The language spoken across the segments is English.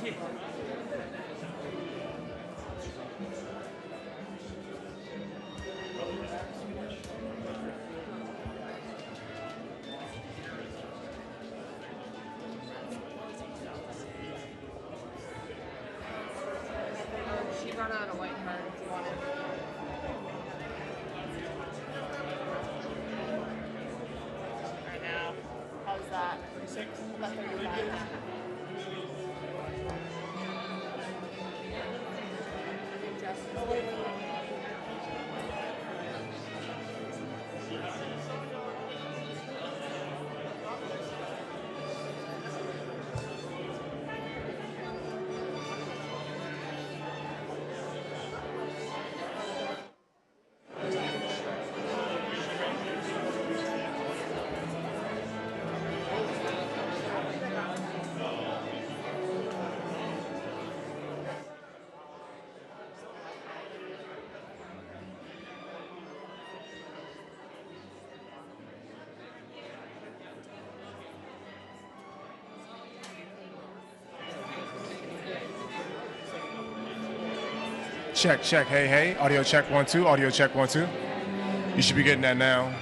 She brought out a white card if you want it. Right now. How's that? 36. About 35. Check, check, hey, hey. Audio check 1 2. Audio check 1 2. You should be getting that now.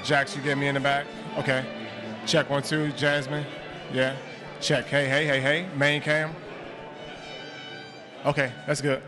Jax, you get me in the back? Okay. Check 1 2. Jasmine? Yeah. Check, hey, hey, hey, hey. Main cam? Okay, that's good.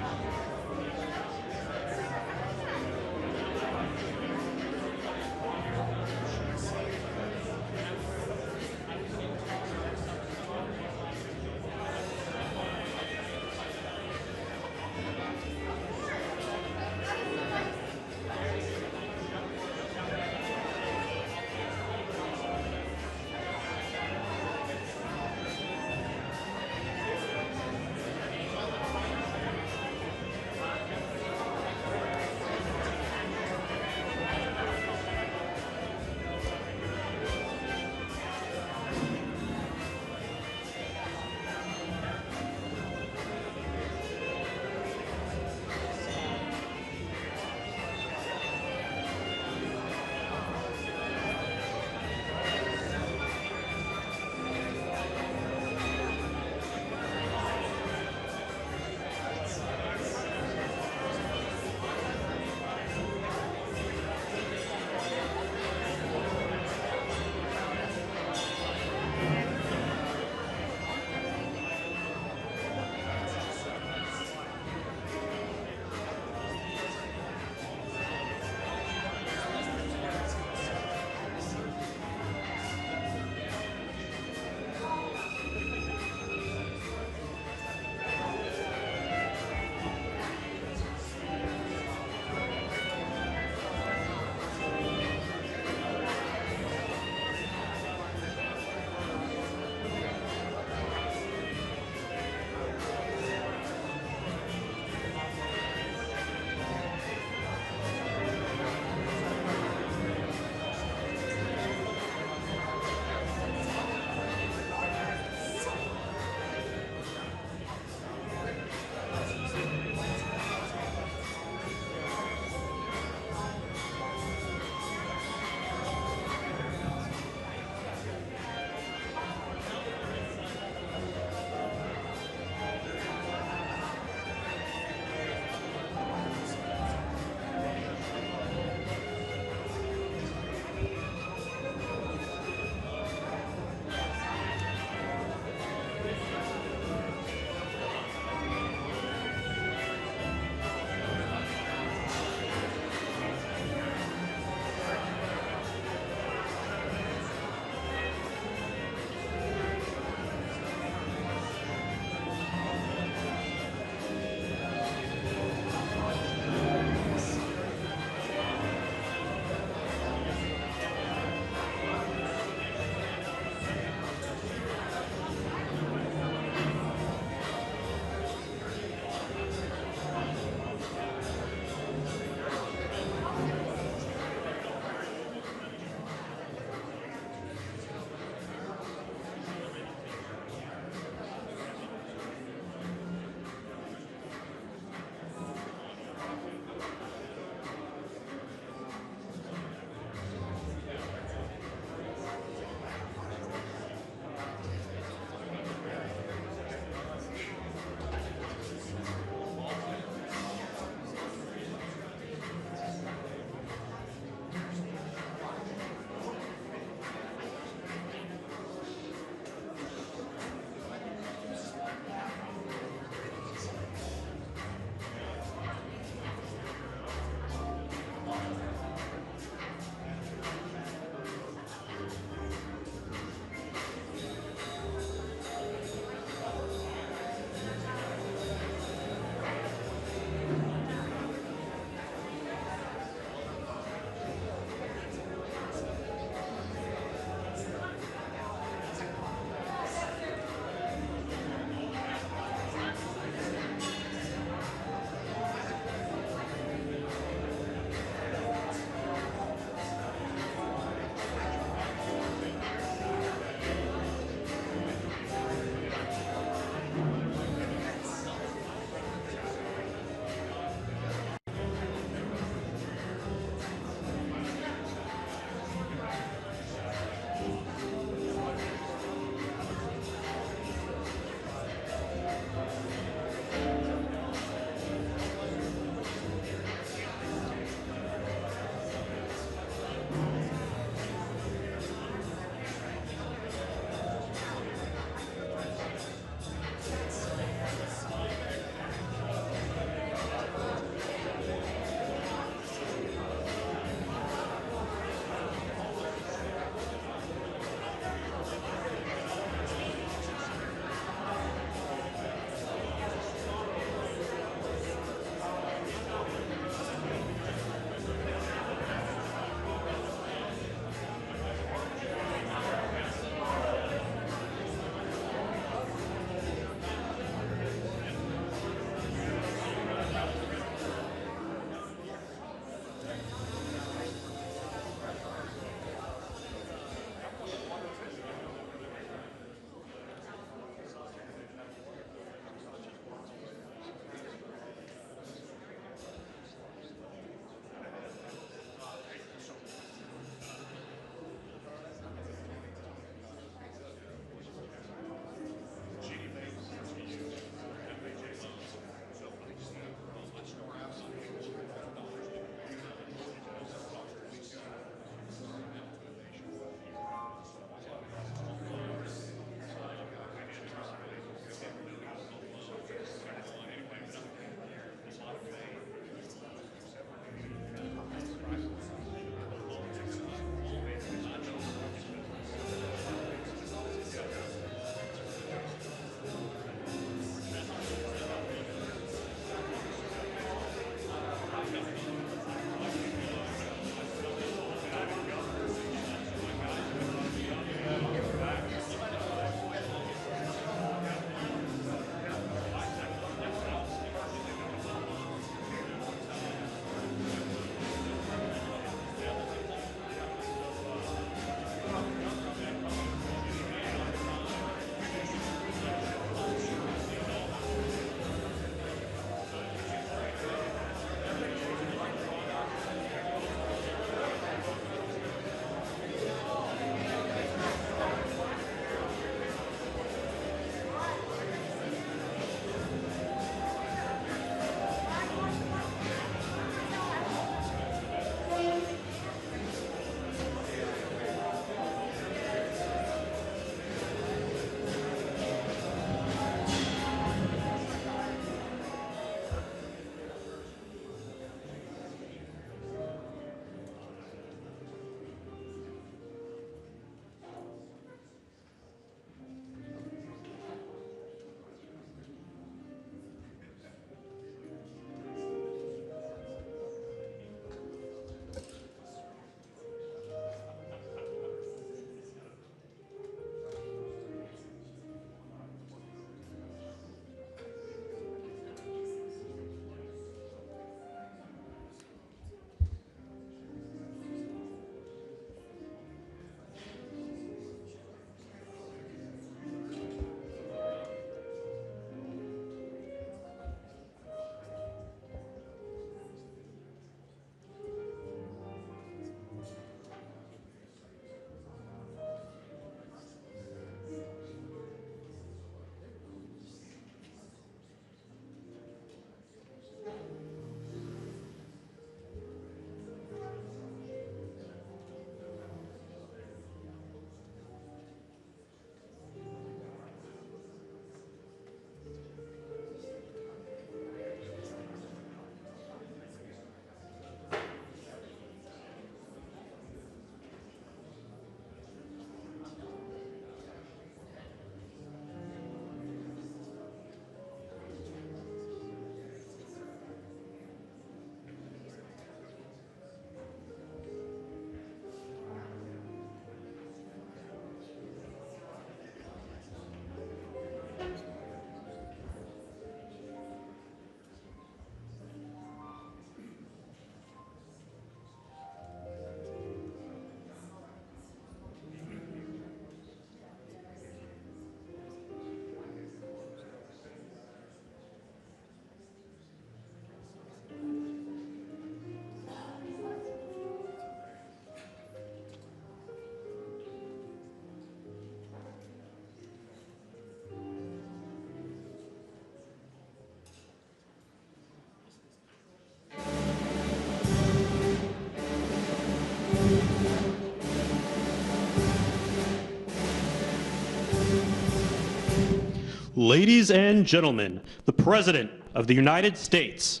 Ladies and gentlemen, the President of the United States.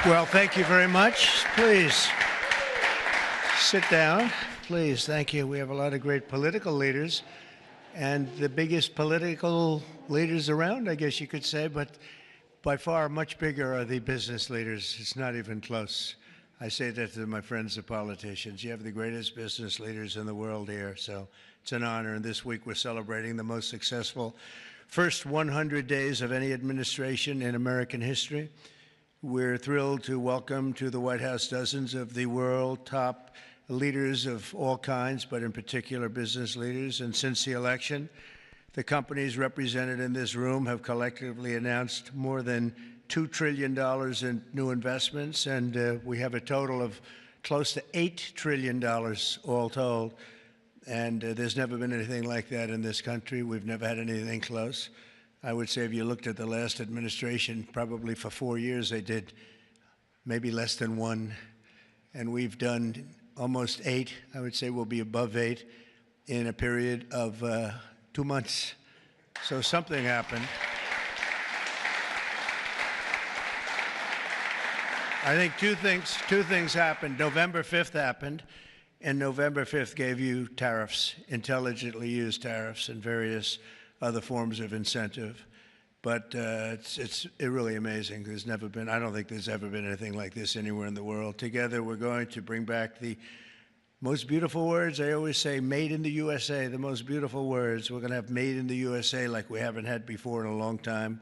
Well, thank you very much. Please sit down. Please, thank you. We have a lot of great political leaders, and the biggest political leaders around, I guess you could say, but by far much bigger are the business leaders. It's not even close. I say that to my friends, the politicians. You have the greatest business leaders in the world here, so it's an honor. And this week we're celebrating the most successful first 100 days of any administration in American history. We're thrilled to welcome to the White House dozens of the world top leaders of all kinds, but in particular business leaders. And since the election, the companies represented in this room have collectively announced more than $2 trillion in new investments, and we have a total of close to $8 trillion all told. And there's never been anything like that in this country. We've never had anything close. I would say if you looked at the last administration, probably for 4 years they did maybe less than one. And we've done almost 8. I would say we'll be above 8 in a period of 2 months. So something happened. I think two things happened. November 5th happened, and November 5th gave you tariffs, intelligently used tariffs and various other forms of incentive. But it's really amazing. There's never been, I don't think there's ever been anything like this anywhere in the world. Together, we're going to bring back the most beautiful words. I always say made in the USA, the most beautiful words. We're going to have made in the USA like we haven't had before in a long time.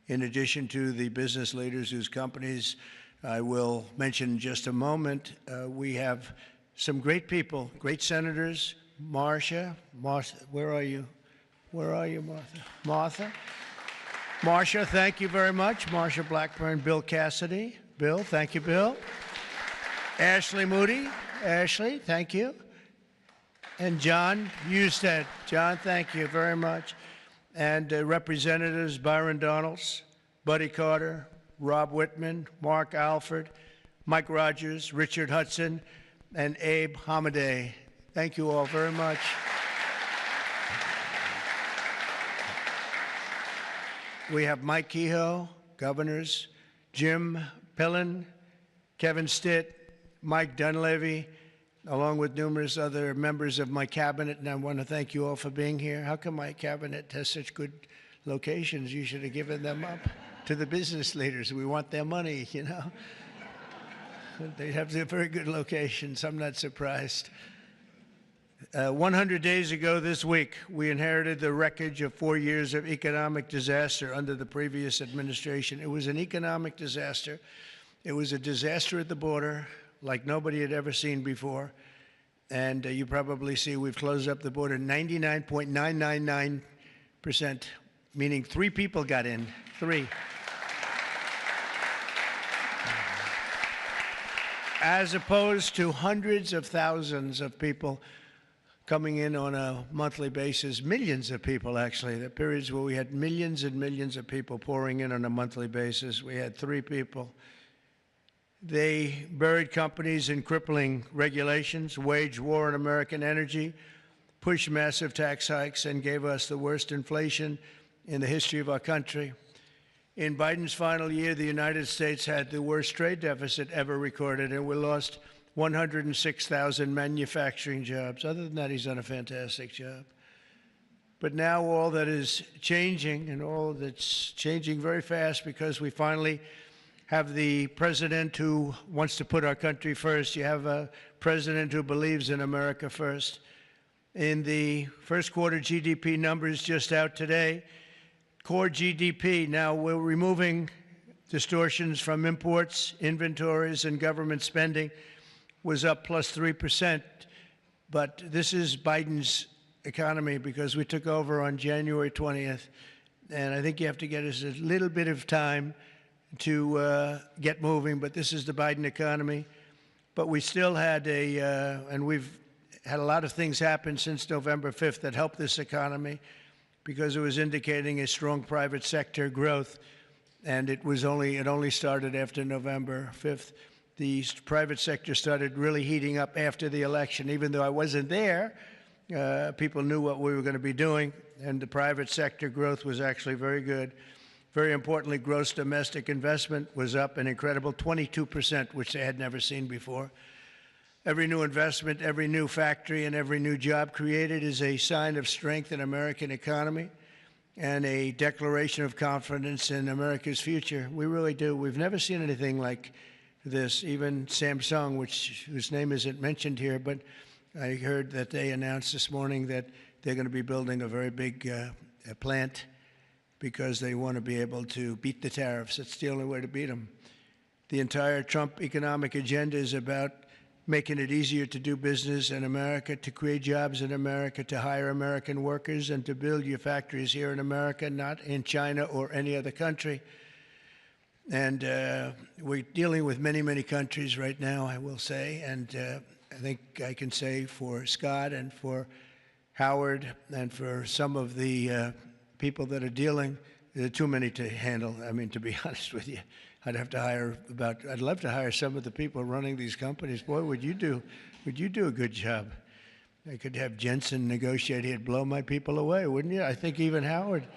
In addition to the business leaders whose companies I will mention in just a moment, we have some great people, great senators. Marcia, where are you? Where are you, Martha? Martha? Marcia, thank you very much. Marcia Blackburn, Bill Cassidy. Bill, thank you, Bill. Ashley Moody. Ashley, thank you. And John Husted. John, thank you very much. And Representatives Byron Donalds, Buddy Carter, Rob Whitman, Mark Alford, Mike Rogers, Richard Hudson, and Abe Hamadeh. Thank you all very much. We have Mike Kehoe, governors, Jim Pillen, Kevin Stitt, Mike Dunleavy, along with numerous other members of my cabinet, and I want to thank you all for being here. How come my cabinet has such good locations? You should have given them up to the business leaders. We want their money, you know. They have very good locations. I'm not surprised. 100 days ago this week, we inherited the wreckage of 4 years of economic disaster under the previous administration. It was an economic disaster. It was a disaster at the border like nobody had ever seen before. And you probably see we've closed up the border 99.999%, meaning 3 people got in, 3. As opposed to hundreds of thousands of people coming in on a monthly basis, millions of people actually. There are periods where we had millions and millions of people pouring in on a monthly basis. We had 3 people. They buried companies in crippling regulations, waged war on American energy, pushed massive tax hikes, and gave us the worst inflation in the history of our country. In Biden's final year, the United States had the worst trade deficit ever recorded, and we lost 106,000 manufacturing jobs. Other than that, he's done a fantastic job. But now all that is changing, and all that's changing very fast, because we finally have the president who wants to put our country first. You have a president who believes in America first. In the first quarter GDP numbers just out today, core GDP, now we're removing distortions from imports, inventories, and government spending, was up plus 3%. But this is Biden's economy because we took over on January 20th. And I think you have to get us a little bit of time to get moving, but this is the Biden economy. But we still had and we've had a lot of things happen since November 5th that helped this economy because it was indicating a strong private sector growth. And it only started after November 5th. The private sector started really heating up after the election. Even though I wasn't there, people knew what we were going to be doing, and the private sector growth was actually very good. Very importantly, gross domestic investment was up an incredible 22%, which they had never seen before. Every new investment, every new factory, and every new job created is a sign of strength in American economy and a declaration of confidence in America's future. We really do. We've never seen anything like this. Even Samsung, whose name isn't mentioned here, but I heard that they announced this morning that they're going to be building a very big plant because they want to be able to beat the tariffs. It's the only way to beat them. The entire Trump economic agenda is about making it easier to do business in America, to create jobs in America, to hire American workers, and to build your factories here in America, not in China or any other country. And we're dealing with many, many countries right now, I will say. And I think I can say for Scott and for Howard and for some of the people that are dealing, there are too many to handle. I mean, to be honest with you, I'd love to hire some of the people running these companies. Boy, would you do a good job. I could have Jensen negotiate. He'd blow my people away, wouldn't you? I think even Howard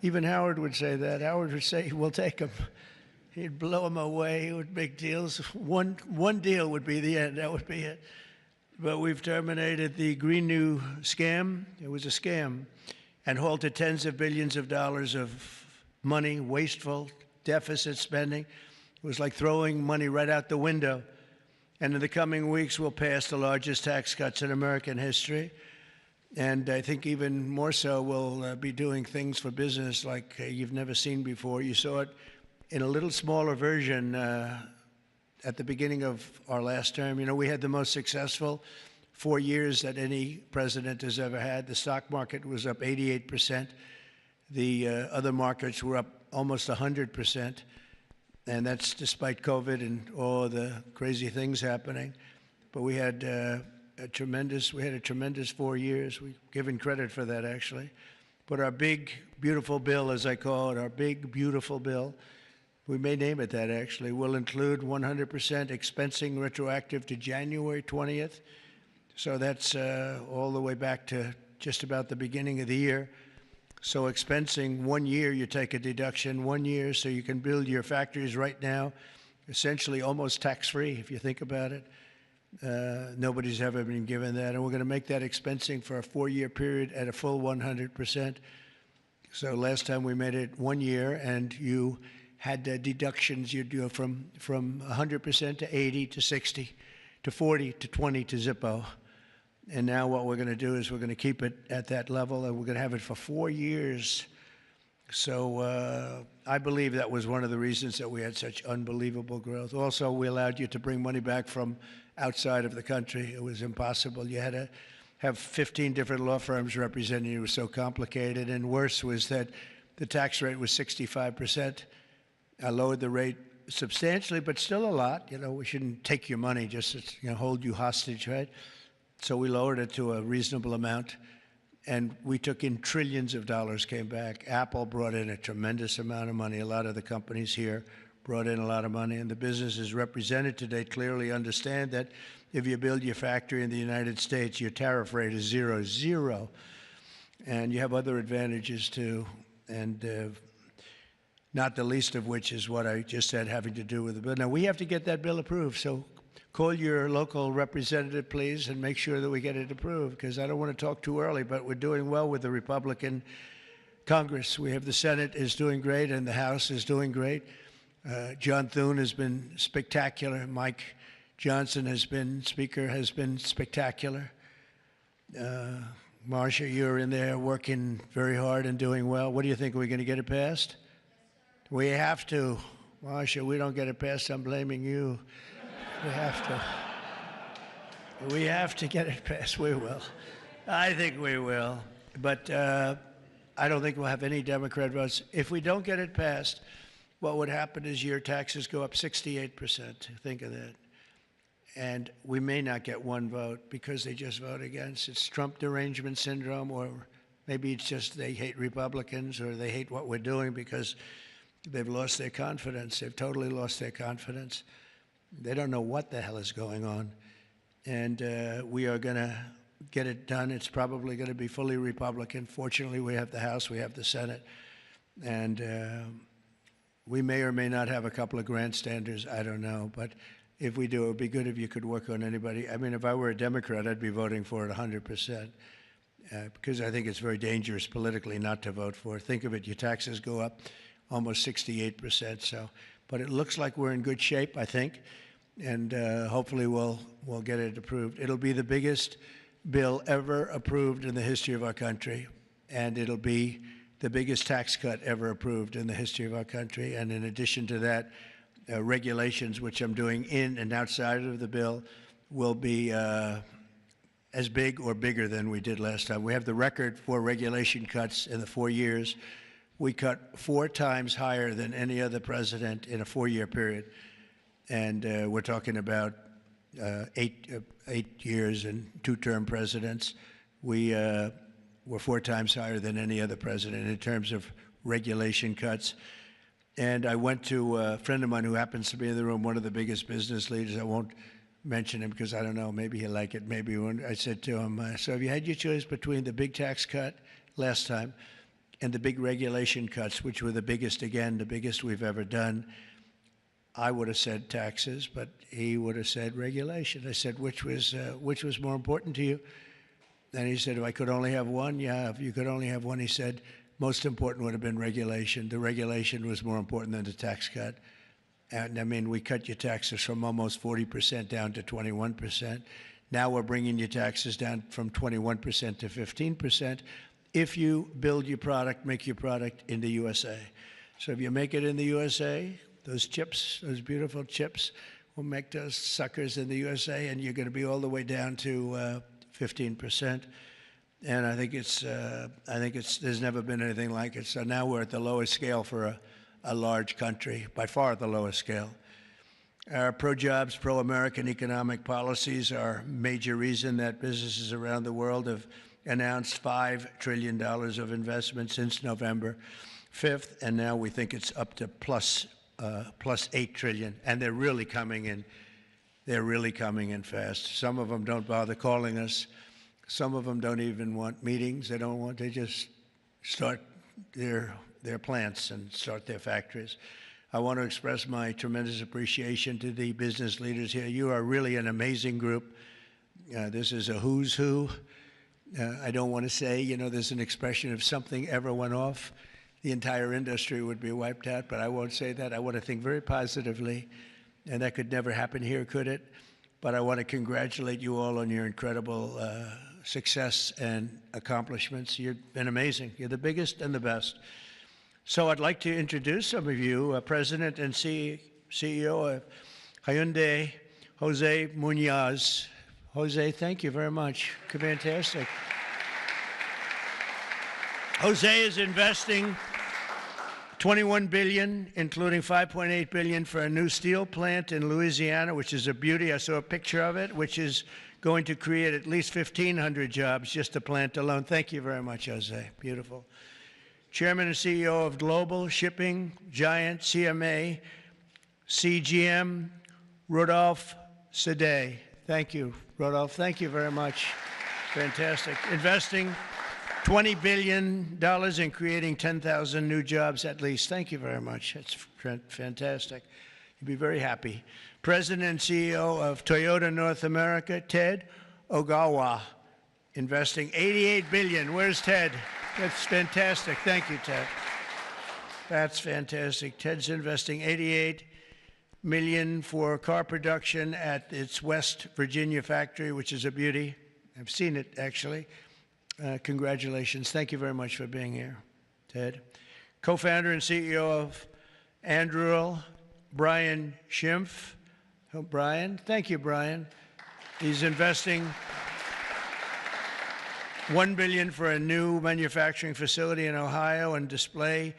would say that. Howard would say, we'll take them. He'd blow them away with big deals. One deal would be the end. That would be it. But we've terminated the Green New scam. It was a scam. And halted tens of billions of dollars of money, wasteful, deficit spending. It was like throwing money right out the window. And in the coming weeks, we'll pass the largest tax cuts in American history. And I think even more so, we'll be doing things for business like you've never seen before. You saw it in a little smaller version at the beginning of our last term. You know, we had the most successful 4 years that any president has ever had. The stock market was up 88%. The other markets were up almost 100%. And that's despite COVID and all the crazy things happening. But we had a tremendous 4 years. We've given credit for that, actually. But our big, beautiful bill, as I call it, our big, beautiful bill, we may name it that, actually, will include 100% expensing retroactive to January 20th. So that's all the way back to just about the beginning of the year. So expensing 1 year, you take a deduction 1 year so you can build your factories right now, essentially almost tax-free if you think about it. Nobody's ever been given that. And we're going to make that expensing for a 4-year period at a full 100%. So last time we made it 1 year and you had deductions you'd do from 100% to 80 to 60 to 40 to 20 to Zippo. And now what we're going to do is we're going to keep it at that level, and we're going to have it for 4 years. So I believe that was one of the reasons that we had such unbelievable growth. Also, we allowed you to bring money back from outside of the country. It was impossible. You had to have 15 different law firms representing you. It was so complicated. And worse was that the tax rate was 65%. I lowered the rate substantially, but still a lot. You know, we shouldn't take your money just to hold you hostage, right? So we lowered it to a reasonable amount, and we took in trillions of dollars, came back. Apple brought in a tremendous amount of money. A lot of the companies here brought in a lot of money, and the businesses represented today clearly understand that if you build your factory in the United States, your tariff rate is 0, and you have other advantages too, and not the least of which is what I just said having to do with the bill. Now, we have to get that bill approved, so call your local representative, please, and make sure that we get it approved, because I don't want to talk too early, but we're doing well with the Republican Congress. We have the Senate is doing great, and the House is doing great. John Thune has been spectacular. Mike Johnson Speaker has been spectacular. Marcia, you're in there working very hard and doing well. What do you think? Are we going to get it passed? We have to. Marcia, we don't get it passed, I'm blaming you. We have to. We have to get it passed. We will. I think we will. But I don't think we'll have any Democrat votes. If we don't get it passed, what would happen is your taxes go up 68%. Think of that. And we may not get one vote because they just vote against. It's Trump derangement syndrome, or maybe it's just they hate Republicans or they hate what we're doing because they've lost their confidence. They've totally lost their confidence. They don't know what the hell is going on. And we are going to get it done. It's probably going to be fully Republican. Fortunately, we have the House, we have the Senate. And we may or may not have a couple of grandstanders, I don't know. But if we do, it would be good if you could work on anybody. I mean, if I were a Democrat, I'd be voting for it 100%, because I think it's very dangerous politically not to vote for it. Think of it, your taxes go up almost 68%. So, but it looks like we're in good shape, I think, and hopefully we'll get it approved. It'll be the biggest bill ever approved in the history of our country, and it'll be the biggest tax cut ever approved in the history of our country. And in addition to that, regulations, which I'm doing in and outside of the bill, will be as big or bigger than we did last time. We have the record for regulation cuts in the 4 years. We cut 4 times higher than any other president in a 4-year period. And we're talking about 8 years and 2-term presidents. We're 4 times higher than any other president in terms of regulation cuts. And I went to a friend of mine who happens to be in the room, one of the biggest business leaders. I won't mention him because I don't know, maybe he'll like it, maybe he won't. I said to him, so have you had your choice between the big tax cut last time and the big regulation cuts, which were the biggest, again, the biggest we've ever done? I would have said taxes, but he would have said regulation. I said, which was more important to you? And he said, if I could only have one, yeah, if you could only have one, he said, most important would have been regulation. The regulation was more important than the tax cut. And I mean, we cut your taxes from almost 40% down to 21%. Now we're bringing your taxes down from 21% to 15% if you build your product, make your product in the USA. So if you make it in the USA, those chips, those beautiful chips, will make those suckers in the USA, and you're going to be all the way down to 15%. And I think there's never been anything like it. So now we're at the lowest scale for a large country, by far the lowest scale. Our pro-jobs, pro-American economic policies are a major reason that businesses around the world have announced $5 trillion of investment since November 5th, and now we think it's up to plus $8 trillion, and they're really coming in. They're really coming in fast. Some of them don't bother calling us. Some of them don't even want meetings. They just start their plants and start their factories. I want to express my tremendous appreciation to the business leaders here. You are really an amazing group. This is a who's who. I don't want to say, there's an expression if something ever went off, the entire industry would be wiped out, but I won't say that. I want to think very positively, and that could never happen here, could it? But I want to congratulate you all on your incredible success and accomplishments. You've been amazing. You're the biggest and the best. So I'd like to introduce some of you, President and CEO of Hyundai, Jose Munoz. Jose, thank you very much. Fantastic. Jose is investing $21 billion, including $5.8 billion for a new steel plant in Louisiana, which is a beauty. I saw a picture of it, which is going to create at least 1,500 jobs, just the plant alone. Thank you very much, Jose. Beautiful. Chairman and CEO of global shipping giant CMA, CGM, Rodolphe Sade. Thank you, Rodolphe. Thank you very much. Fantastic. Investing $20 billion in creating 10,000 new jobs at least. Thank you very much. That's fantastic. You'll be very happy. President and CEO of Toyota North America, Ted Ogawa, investing $88 billion. Where's Ted? That's fantastic. Thank you, Ted. That's fantastic. Ted's investing $88 million for car production at its West Virginia factory, which is a beauty. I've seen it, actually. Congratulations. Thank you very much for being here, Ted. Co-founder and CEO of Anduril, Brian Schimpf. Oh, Brian. Thank you, Brian. He's investing $1 billion for a new manufacturing facility in Ohio and display.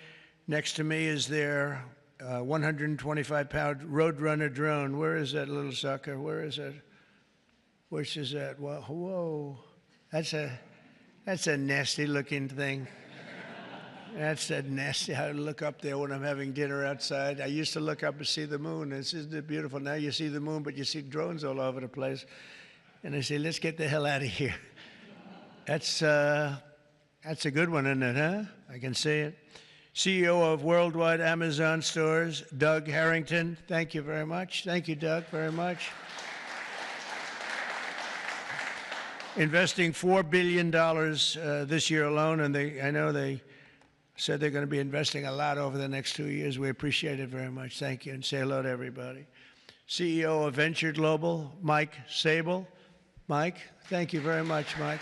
Next to me is their 125-pound Roadrunner drone. Where is that little sucker? Where is it? Which is that? Whoa. That's a nasty-looking thing. That's a nasty. I look up there when I'm having dinner outside. I used to look up and see the moon. Isn't it beautiful? Now you see the moon, but you see drones all over the place. And I say, let's get the hell out of here. That's a good one, isn't it, huh? I can see it. CEO of Worldwide Amazon Stores, Doug Harrington. Thank you very much. Thank you, Doug, very much. Investing $4 billion this year alone, and I know they said they're going to be investing a lot over the next 2 years. We appreciate it very much. Thank you, and say hello to everybody. CEO of Venture Global, Mike Sable. Mike, thank you very much, Mike.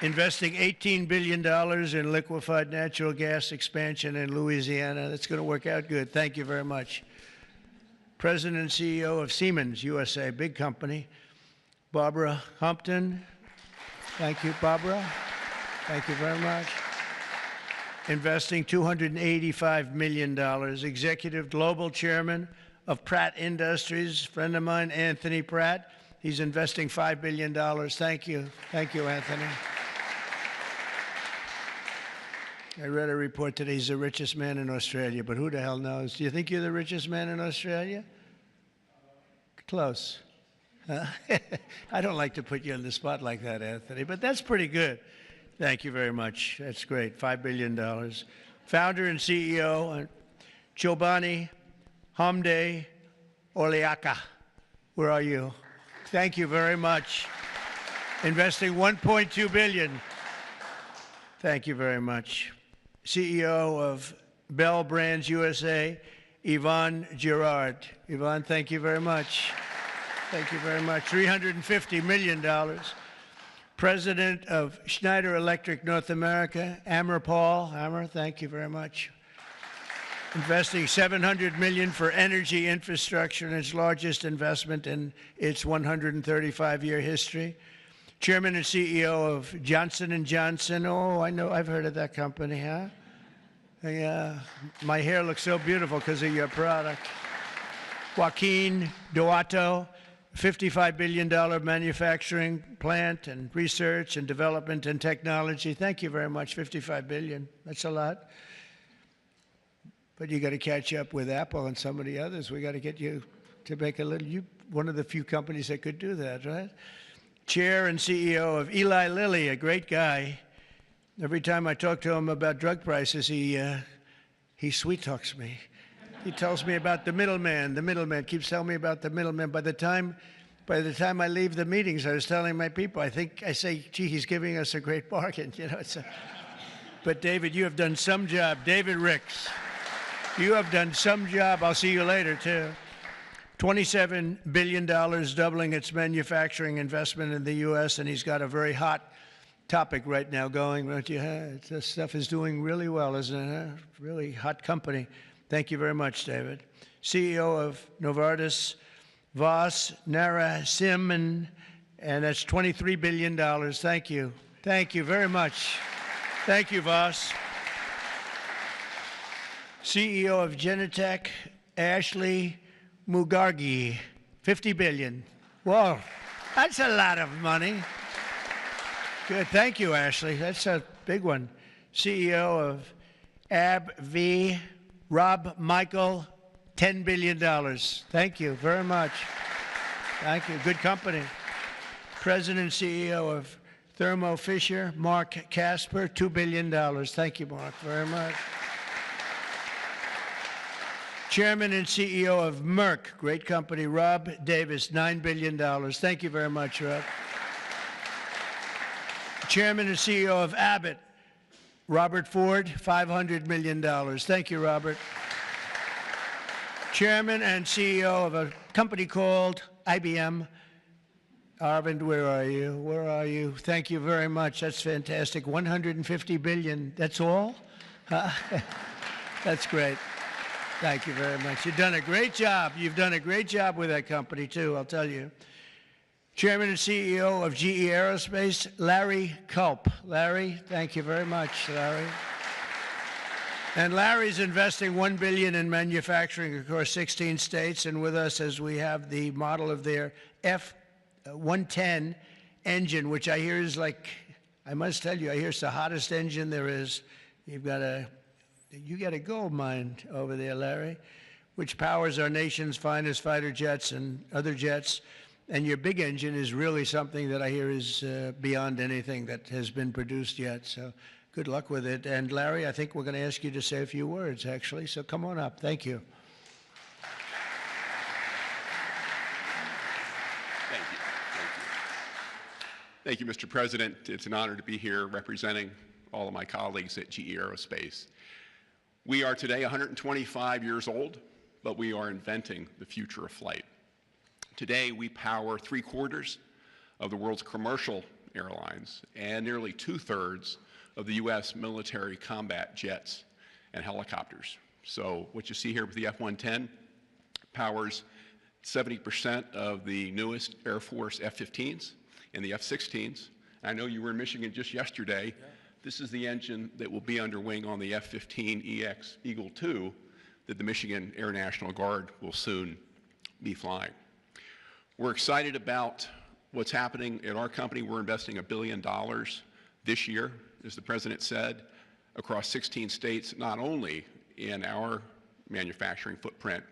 Investing $18 billion in liquefied natural gas expansion in Louisiana. That's going to work out good. Thank you very much. President and CEO of Siemens USA, big company, Barbara Humpton. Thank you, Barbara. Thank you very much. Investing $285 million. Executive Global Chairman of Pratt Industries, friend of mine, Anthony Pratt. He's investing $5 billion. Thank you. Thank you, Anthony. I read a report today he's the richest man in Australia, but who the hell knows? Do you think you're the richest man in Australia? Close. I don't like to put you on the spot like that, Anthony, but that's pretty good. Thank you very much. That's great. $5 billion. Founder and CEO, Chobani Hamde Oleaka. Where are you? Thank you very much. Investing $1.2 billion. Thank you very much. CEO of Bell Brands USA, Yvonne Girard. Yvonne, thank you very much. Thank you very much. $350 million. President of Schneider Electric North America, Amar Paul. Amar, thank you very much. Investing $700 million for energy infrastructure in its largest investment in its 135-year history. Chairman and CEO of Johnson & Johnson. Oh, I know, I've heard of that company, huh? Yeah, my hair looks so beautiful because of your product. Joaquin Duato, $55 billion manufacturing plant and research and development and technology. Thank you very much, $55 billion. That's a lot. But you got to catch up with Apple and some of the others. We got to get you to make a little, one of the few companies that could do that, right? Chair and CEO of Eli Lilly, a great guy. Every time I talk to him about drug prices, he sweet talks me. He tells me about the middleman. The middleman keeps telling me about the middleman. By the time I leave the meetings, I was telling my people, I say, gee, he's giving us a great bargain. You know, but David, you have done some job. David Ricks, you have done some job. I'll see you later, too. $27 billion, doubling its manufacturing investment in the U.S., and he's got a very hot topic right now going, don't you? This stuff is doing really well, isn't it? Really hot company. Thank you very much, David. CEO of Novartis, Vas Narasimhan, and that's $23 billion. Thank you. Thank you very much. Thank you, Vas. CEO of Genentech, Ashley Mugargi, $50 billion. Whoa, that's a lot of money. Good, thank you, Ashley. That's a big one. CEO of AbbVie, Rob Michael, $10 billion. Thank you very much. Thank you, good company. President and CEO of Thermo Fisher, Mark Casper, $2 billion. Thank you, Mark, very much. Chairman and CEO of Merck, great company, Rob Davis, $9 billion. Thank you very much, Rob. Chairman and CEO of Abbott, Robert Ford, $500 million. Thank you, Robert. Chairman and CEO of a company called IBM. Arvind, where are you? Where are you? Thank you very much. That's fantastic. $150 billion. That's all? That's great. Thank you very much. You've done a great job. You've done a great job with that company, too, I'll tell you. Chairman and CEO of GE Aerospace, Larry Culp. Larry, thank you very much, Larry. And Larry's investing $1 billion in manufacturing across 16 states, and with us as we have the model of their F-110 engine, which I hear is like, I must tell you, I hear it's the hottest engine there is. You got a gold mine over there, Larry, which powers our nation's finest fighter jets and other jets. And your big engine is really something that I hear is beyond anything that has been produced yet. So good luck with it. And Larry, I think we're going to ask you to say a few words, actually. So come on up. Thank you. Thank you. Thank you, Mr. President. It's an honor to be here representing all of my colleagues at GE Aerospace. We are today 125 years old, but we are inventing the future of flight. Today, we power 3/4 of the world's commercial airlines and nearly 2/3 of the U.S. military combat jets and helicopters. So what you see here with the F-110 powers 70% of the newest Air Force F-15s and the F-16s. I know you were in Michigan just yesterday. Yeah. This is the engine that will be under wing on the F-15EX Eagle II that the Michigan Air National Guard will soon be flying. We're excited about what's happening at our company. We're investing $1 billion this year, as the President said, across 16 states, not only in our manufacturing footprint,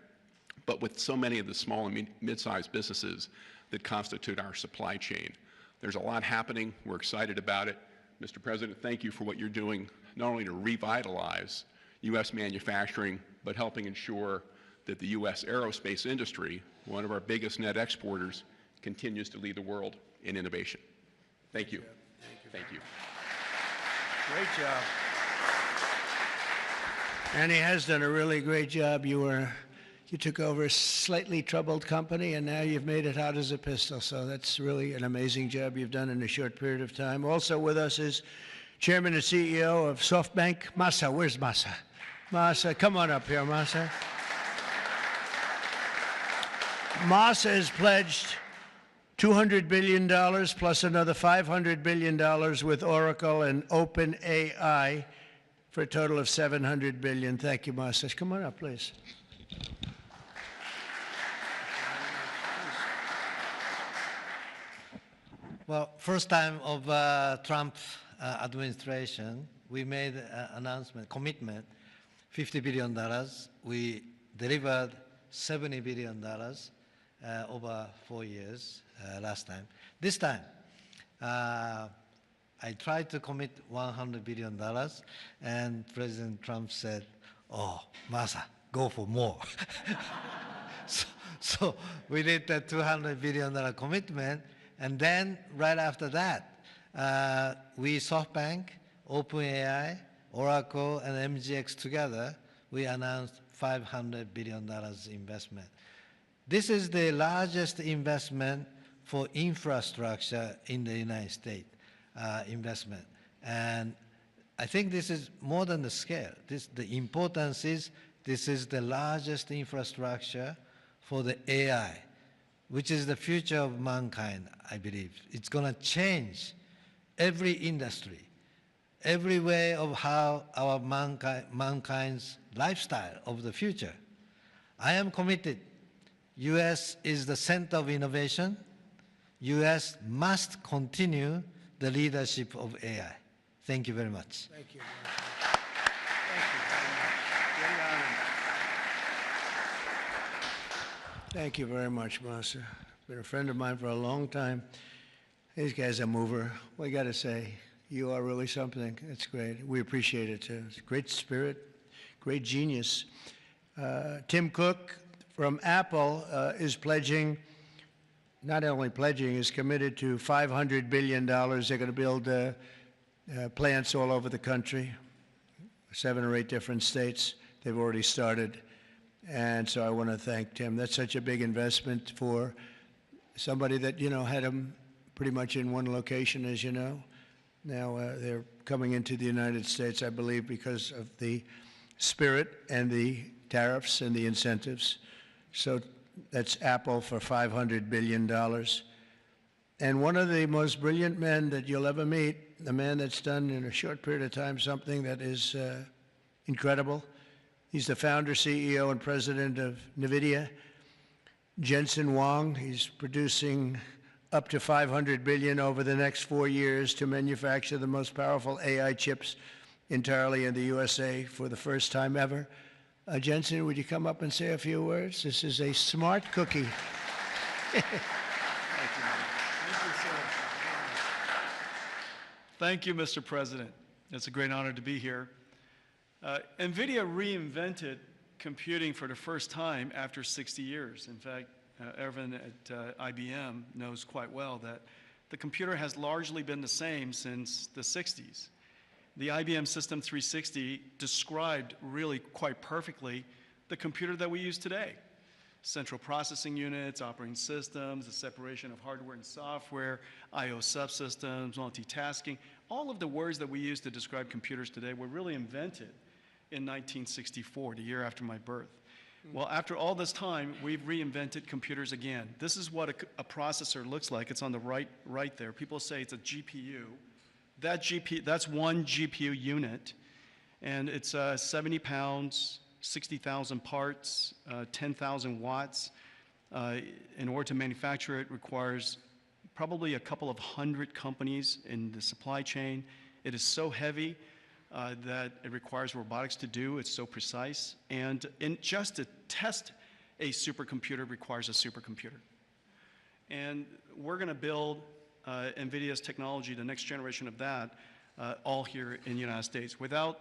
but with so many of the small and mid-sized businesses that constitute our supply chain. There's a lot happening. We're excited about it. Mr. President, thank you for what you're doing, not only to revitalize U.S. manufacturing, but helping ensure that the U.S. aerospace industry, one of our biggest net exporters, continues to lead the world in innovation. Thank you. Thank you. Great job. And he has done a really great job. You took over a slightly troubled company, and now you've made it hot as a pistol. So that's really an amazing job you've done in a short period of time. Also with us is Chairman and CEO of SoftBank, Masa. Where's Masa? Masa, come on up here, Masa. Masa has pledged $200 billion plus another $500 billion with Oracle and OpenAI for a total of $700 billion. Thank you, Masa. Come on up, please. Well, first time of Trump administration, we made an announcement, commitment, $50 billion. We delivered $70 billion over 4 years last time. This time, I tried to commit $100 billion, and President Trump said, "Oh, Masa, go for more." so we did the $200 billion commitment, and then right after that, we SoftBank, OpenAI, Oracle, and MGX together, we announced $500 billion investment. This is the largest investment for infrastructure in the United States, investment. And I think this is more than the scale. The importance is this is the largest infrastructure for the AI, which is the future of mankind, I believe. It's going to change every industry, every way of how our mankind's lifestyle of the future. I am committed. U.S. is the center of innovation. U.S. must continue the leadership of AI. Thank you very much. Thank you. Thank you very much. Great honor. Thank you very much, Masa. Been a friend of mine for a long time. These guys are mover. We got to say, you are really something. It's great. We appreciate it too. It's a great spirit, great genius. Tim Cook from Apple is pledging, not only pledging, is committed to $500 billion. They're going to build plants all over the country, 7 or 8 different states. They've already started. And so I want to thank Tim. That's such a big investment for somebody that, had them pretty much in one location, as you know. Now they're coming into the United States, I believe, because of the spirit and the tariffs and the incentives. So that's Apple for $500 billion. And one of the most brilliant men that you'll ever meet, the man that's done in a short period of time something that is incredible. He's the founder, CEO, and president of NVIDIA. Jensen Huang, he's producing up to 500 billion over the next 4 years to manufacture the most powerful AI chips entirely in the USA for the first time ever. Jensen, would you come up and say a few words? This is a smart cookie. Thank you, Mr. President. It's a great honor to be here. NVIDIA reinvented computing for the first time after 60 years. In fact, Ervin at IBM knows quite well that the computer has largely been the same since the 60s. The IBM System 360 described really quite perfectly the computer that we use today. Central processing units, operating systems, the separation of hardware and software, I/O subsystems, multitasking. All of the words that we use to describe computers today were really invented in 1964, the year after my birth. Well, after all this time, we've reinvented computers again. This is what a processor looks like. It's on the right there. People say it's a GPU. That's one GPU unit, and it's 70 pounds, 60,000 parts, 10,000 watts. In order to manufacture it requires probably a couple of hundred companies in the supply chain. It is so heavy that it requires robotics to do. It's so precise. And just to test a supercomputer requires a supercomputer. And we're going to build NVIDIA's technology, the next generation of that, all here in the United States. Without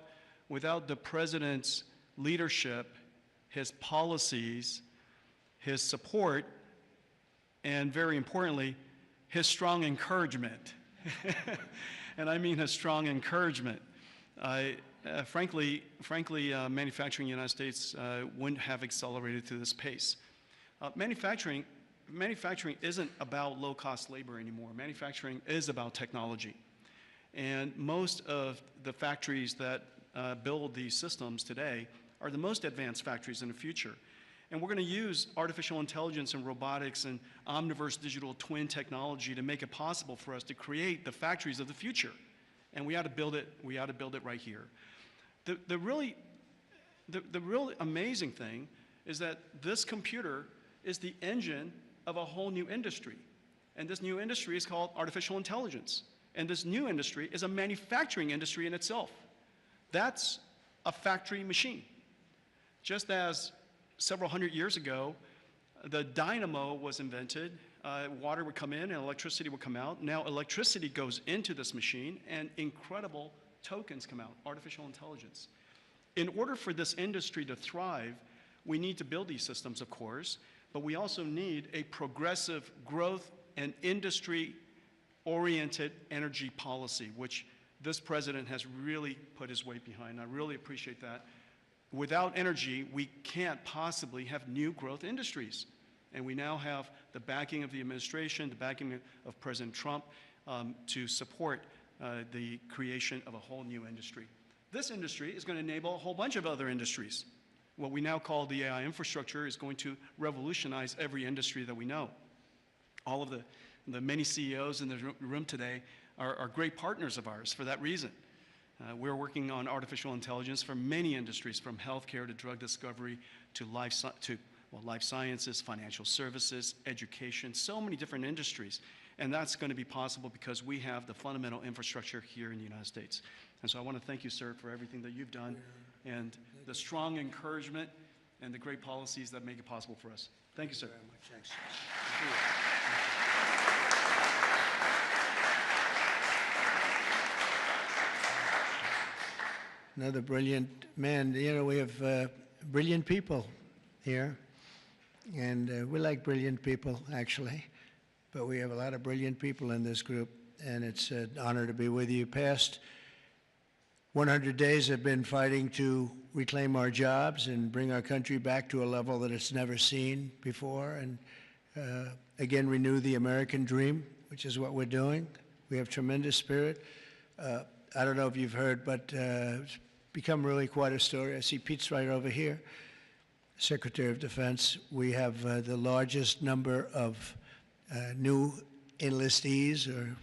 the president's leadership, his policies, his support, and very importantly, his strong encouragement. And I mean his strong encouragement. Frankly, manufacturing in the United States wouldn't have accelerated to this pace. Manufacturing isn't about low-cost labor anymore. Manufacturing is about technology. And most of the factories that build these systems today are the most advanced factories in the future. And we're going to use artificial intelligence and robotics and omniverse digital twin technology to make it possible for us to create the factories of the future. And we ought to build it right here. The real amazing thing is that this computer is the engine of a whole new industry. And this new industry is called artificial intelligence. And this new industry is a manufacturing industry in itself. That's a factory machine. Just as several hundred years ago, the dynamo was invented, water would come in and electricity would come out. Now electricity goes into this machine and incredible tokens come out, artificial intelligence. In order for this industry to thrive, we need to build these systems, of course, but we also need a progressive growth and industry-oriented energy policy, which this president has really put his weight behind. I really appreciate that. Without energy, we can't possibly have new growth industries. And we now have the backing of the administration, the backing of President Trump to support the creation of a whole new industry. This industry is going to enable a whole bunch of other industries. What we now call the AI infrastructure is going to revolutionize every industry that we know. All of the many CEOs in the room today are great partners of ours for that reason. We're working on artificial intelligence for many industries, from healthcare to drug discovery to life sciences, financial services, education, so many different industries. And that's going to be possible because we have the fundamental infrastructure here in the United States. And so I want to thank you, sir, for everything that you've done and the strong encouragement and the great policies that make it possible for us. Thank you, sir. Very much. Thanks. Another brilliant man. You know, we have brilliant people here, and we like brilliant people, actually, but we have a lot of brilliant people in this group, and it's an honor to be with you. Past 100 days have been fighting to reclaim our jobs and bring our country back to a level that it's never seen before, and again, renew the American dream, which is what we're doing. We have tremendous spirit. I don't know if you've heard, but it's become really quite a story. I see Pete's right over here, Secretary of Defense. We have the largest number of new enlistees or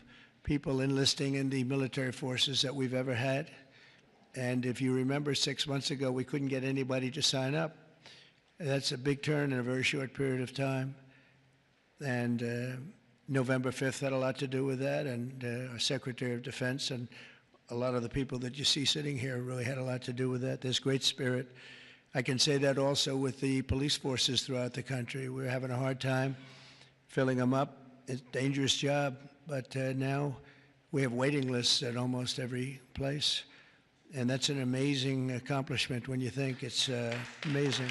people enlisting in the military forces that we've ever had. And if you remember, 6 months ago, we couldn't get anybody to sign up. That's a big turn in a very short period of time. And November 5th had a lot to do with that, and our Secretary of Defense and a lot of the people that you see sitting here really had a lot to do with that. There's great spirit. I can say that also with the police forces throughout the country. We're having a hard time filling them up. It's a dangerous job, but now we have waiting lists at almost every place. And that's an amazing accomplishment when you think. It's amazing.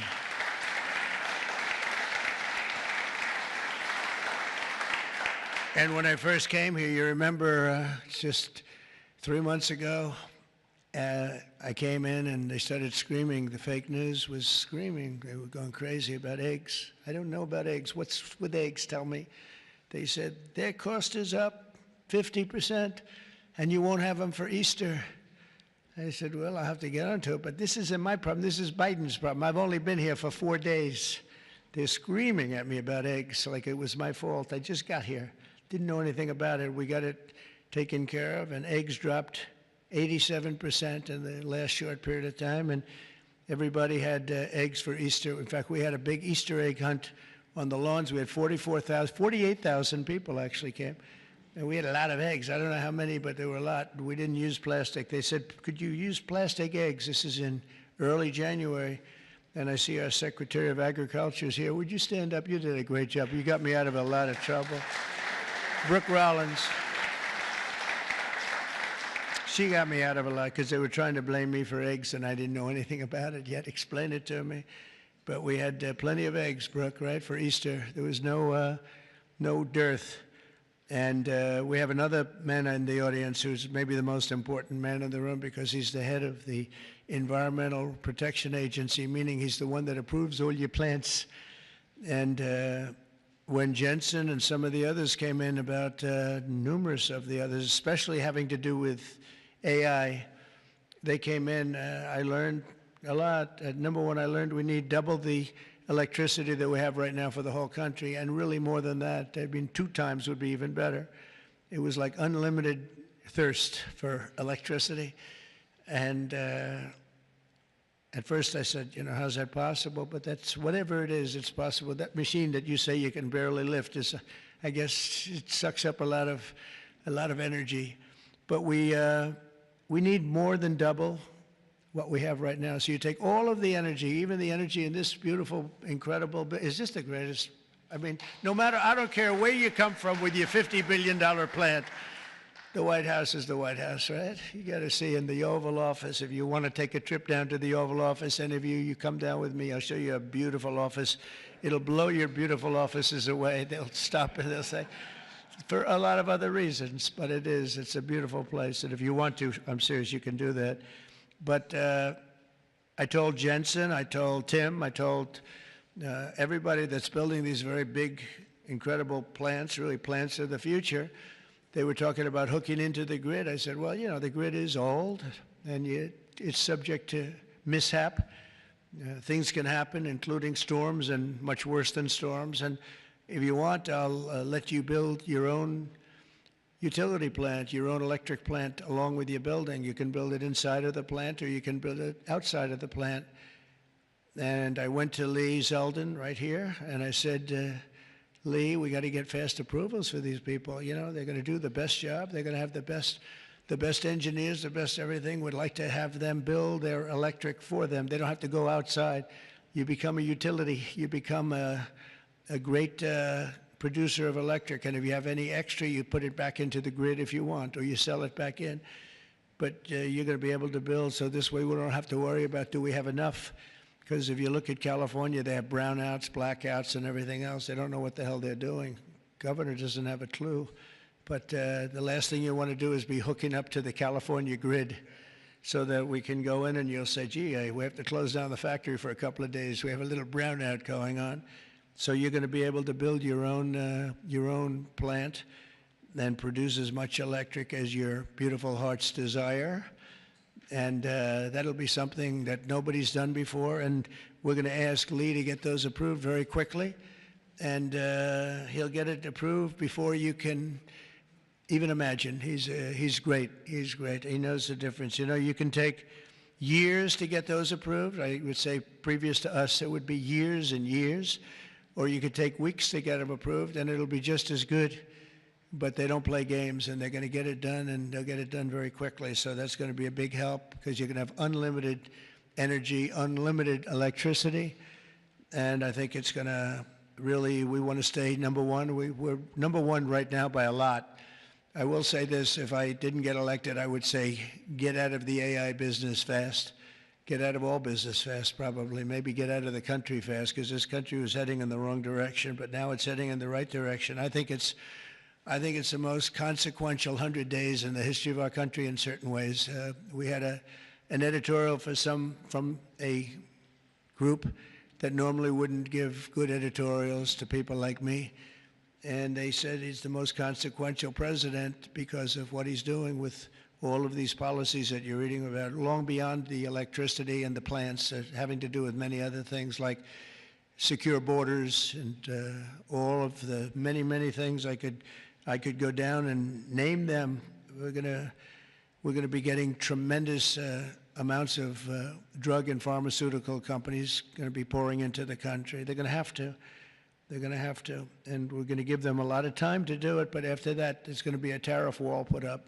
And when I first came here, you remember just 3 months ago, I came in and they started screaming. The fake news was screaming. They were going crazy about eggs. I don't know about eggs. What's with eggs? Tell me. They said, their cost is up 50%, and you won't have them for Easter. I said, well, I'll have to get onto it, but this isn't my problem. This is Biden's problem. I've only been here for 4 days. They're screaming at me about eggs like it was my fault. I just got here. Didn't know anything about it. We got it taken care of, and eggs dropped 87% in the last short period of time, and everybody had eggs for Easter. In fact, we had a big Easter egg hunt on the lawns. We had 48,000 people actually came. And we had a lot of eggs. I don't know how many, but there were a lot. We didn't use plastic. They said, could you use plastic eggs? This is in early January. And I see our Secretary of Agriculture is here. Would you stand up? You did a great job. You got me out of a lot of trouble. Brooke Rollins. She got me out of a lot because they were trying to blame me for eggs, and I didn't know anything about it yet. Explain it to me. But we had plenty of eggs, Brooke, right, for Easter. There was no dearth. And we have another man in the audience who's maybe the most important man in the room because he's the head of the Environmental Protection Agency, meaning he's the one that approves all your plants. And when Jensen and some of the others came in about numerous of the others, especially having to do with AI, they came in, I learned a lot. Number one, I learned we need double the electricity that we have right now for the whole country, and really more than that. I mean, 2 times would be even better. It was like unlimited thirst for electricity. And at first I said, you know, how's that possible? But that's, whatever it is, it's possible. That machine that you say you can barely lift is, I guess, it sucks up a lot of energy. But we need more than double what we have right now. So you take all of the energy, even the energy in this beautiful, incredible, is this the greatest? I mean, no matter, I don't care where you come from with your $50 billion plant, the White House is the White House, right? You got to see in the Oval Office. If you want to take a trip down to the Oval Office, any of you, you come down with me, I'll show you a beautiful office. It'll blow your beautiful offices away. They'll stop and they'll say, for a lot of other reasons, but it's a beautiful place. And if you want to, I'm serious, you can do that. But I told Jensen, I told Tim, I told everybody that's building these very big, incredible plants, really plants of the future, they were talking about hooking into the grid. I said, well, you know, the grid is old, and it's subject to mishap. Things can happen, including storms and much worse than storms. And if you want, I'll let you build your own utility plant, your own electric plant along with your building. You can build it inside of the plant or you can build it outside of the plant. And I went to Lee Zeldin right here and I said, Lee, we got to get fast approvals for these people. You know, they're going to do the best job. They're going to have the best engineers, the best everything. We'd like to have them build their electric for them. They don't have to go outside. You become a utility. You become a great producer of electric, and if you have any extra, you put it back into the grid if you want, or you sell it back in. But you're going to be able to build, so this way we don't have to worry about do we have enough. Because if you look at California, they have brownouts, blackouts, and everything else. They don't know what the hell they're doing. Governor doesn't have a clue. But the last thing you want to do is be hooking up to the California grid so that we can go in and you'll say, gee, we have to close down the factory for a couple of days. We have a little brownout going on. So you're going to be able to build your own plant and produce as much electric as your beautiful heart's desire. And that'll be something that nobody's done before. And we're going to ask Lee to get those approved very quickly. And he'll get it approved before you can even imagine. He's great. He's great. He knows the difference. You know, you can take years to get those approved. I would say previous to us, it would be years and years. Or you could take weeks to get them approved, and it'll be just as good. But they don't play games, and they're going to get it done, and they'll get it done very quickly. So that's going to be a big help because you're going to have unlimited energy, unlimited electricity. And I think it's going to really, we want to stay number one. We're number one right now by a lot. I will say this, if I didn't get elected, I would say get out of the AI business fast. Get out of all business fast, probably. Maybe get out of the country fast, because this country was heading in the wrong direction, but now it's heading in the right direction. I think it's the most consequential 100 days in the history of our country in certain ways. We had an editorial from a group that normally wouldn't give good editorials to people like me. And they said he's the most consequential president because of what he's doing with all of these policies that you're reading about, long beyond the electricity and the plants, having to do with many other things like secure borders and all of the many, many things I could go down and name them. We're gonna be getting tremendous amounts of drug and pharmaceutical companies going to be pouring into the country. They're going to have to. They're going to have to. And we're going to give them a lot of time to do it, but after that, there's going to be a tariff wall put up.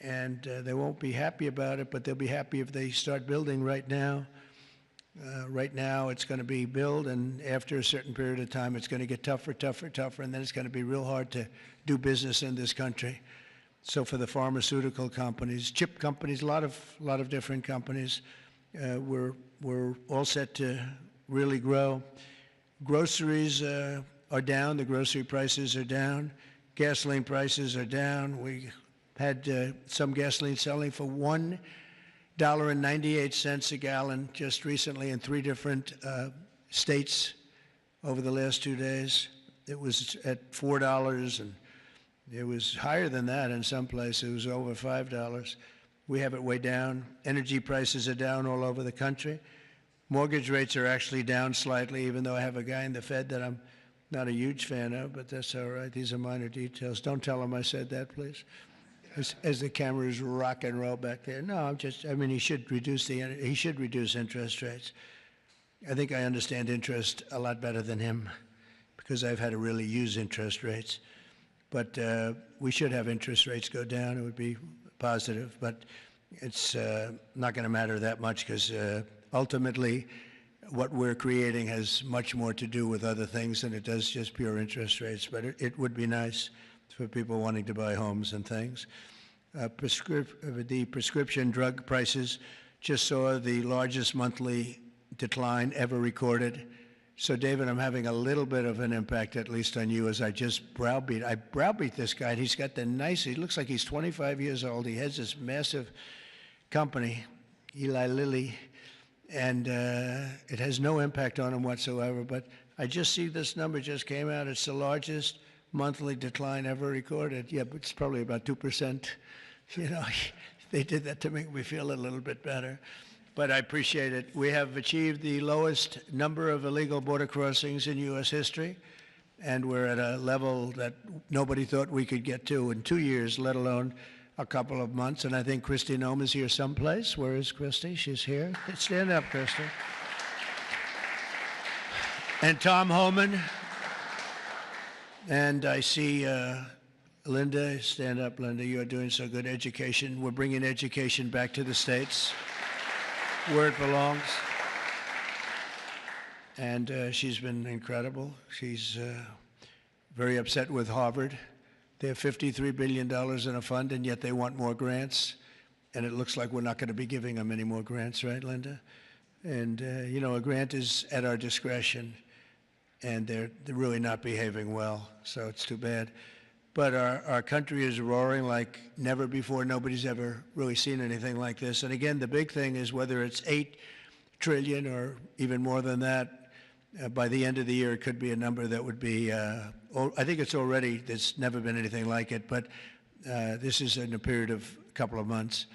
And they won't be happy about it, but they'll be happy if they start building right now. Right now, it's going to be build, and after a certain period of time, it's going to get tougher, tougher, tougher, and then it's going to be real hard to do business in this country. So for the pharmaceutical companies, chip companies, a lot of different companies, we're all set to really grow. Groceries are down. The grocery prices are down. Gasoline prices are down. We had some gasoline selling for $1.98 a gallon just recently in 3 different states over the last 2 days. It was at $4, and it was higher than that in some places. It was over $5. We have it way down. Energy prices are down all over the country. Mortgage rates are actually down slightly, even though I have a guy in the Fed that I'm not a huge fan of, but that's all right. These are minor details. Don't tell him I said that, please. As the cameras rock and roll back there. No, I mean, he should reduce interest rates. I think I understand interest a lot better than him because I've had to really use interest rates. But we should have interest rates go down. It would be positive, but it's not going to matter that much because ultimately what we're creating has much more to do with other things than it does just pure interest rates. But it would be nice for people wanting to buy homes and things. The prescription drug prices just saw the largest monthly decline ever recorded. So, David, I'm having a little bit of an impact, at least on you, as I browbeat this guy. And he looks like he's 25 years old. He has this massive company, Eli Lilly, and it has no impact on him whatsoever. But I just see this number just came out. It's the largest monthly decline ever recorded. Yeah, but it's probably about 2%. You know, they did that to make me feel a little bit better. But I appreciate it. We have achieved the lowest number of illegal border crossings in U.S. history, and we're at a level that nobody thought we could get to in 2 years, let alone a couple of months. And I think Kristi Noem is here someplace. Where is Kristi? She's here. Stand up, Kristi. And Tom Homan. And I see Linda. Stand up, Linda. You are doing so good. Education. We're bringing education back to the States, where it belongs. And she's been incredible. She's very upset with Harvard. They have $53 billion in a fund, and yet they want more grants. And it looks like we're not going to be giving them any more grants, right, Linda? And, you know, a grant is at our discretion, and they're really not behaving well, so it's too bad. But our country is roaring like never before. Nobody's ever really seen anything like this. And again, the big thing is whether it's $8 trillion or even more than that, by the end of the year, it could be a number that would be, I think it's already, there's never been anything like it, but this is in a period of a couple of months.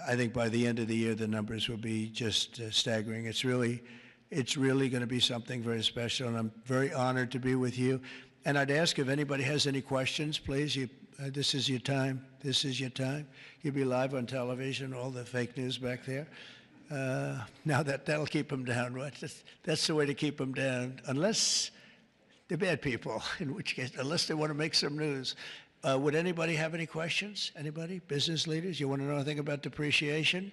I think by the end of the year, the numbers will be just staggering. It's really going to be something very special, and I'm very honored to be with you. And I'd ask if anybody has any questions, please. This is your time. This is your time. You'll be live on television, all the fake news back there. Now that'll keep them down, right? That's the way to keep them down, unless they're bad people, in which case, unless they want to make some news. Would anybody have any questions? Anybody? Business leaders? You want to know anything about depreciation?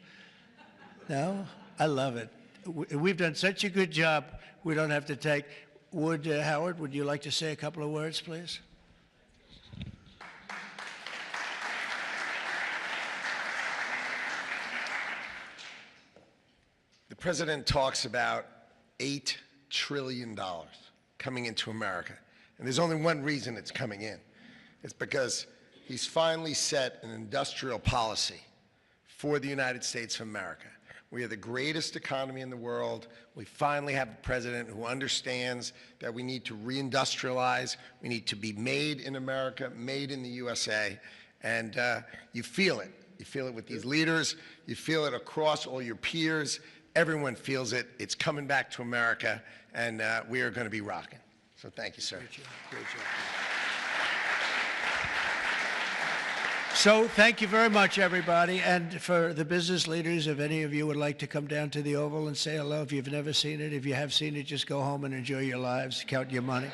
No? I love it. We've done such a good job, we don't have to take. Howard, would you like to say a couple of words, please? The president talks about $8 trillion coming into America. And there's only one reason it's coming in. It's because he's finally set an industrial policy for the United States of America. We are the greatest economy in the world. We finally have a president who understands that we need to reindustrialize. We need to be made in America, made in the USA. And you feel it. You feel it with these leaders. You feel it across all your peers. Everyone feels it. It's coming back to America, and we are going to be rocking. So thank you, sir. Great job. Great job. So thank you very much, everybody. And for the business leaders, if any of you would like to come down to the Oval and say hello, if you've never seen it, if you have seen it, just go home and enjoy your lives, count your money.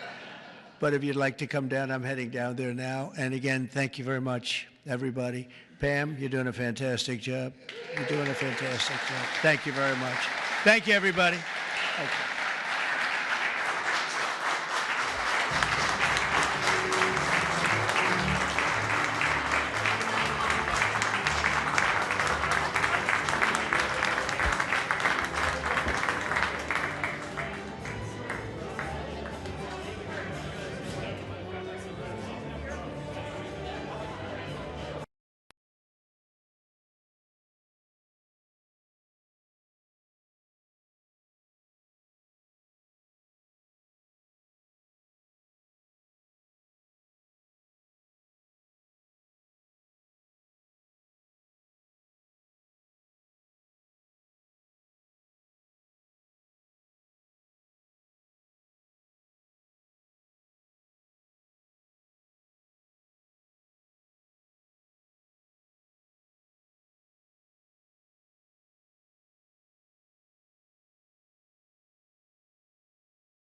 But if you'd like to come down, I'm heading down there now. And again, thank you very much, everybody. Pam, you're doing a fantastic job. You're doing a fantastic job. Thank you very much. Thank you, everybody. Thank you.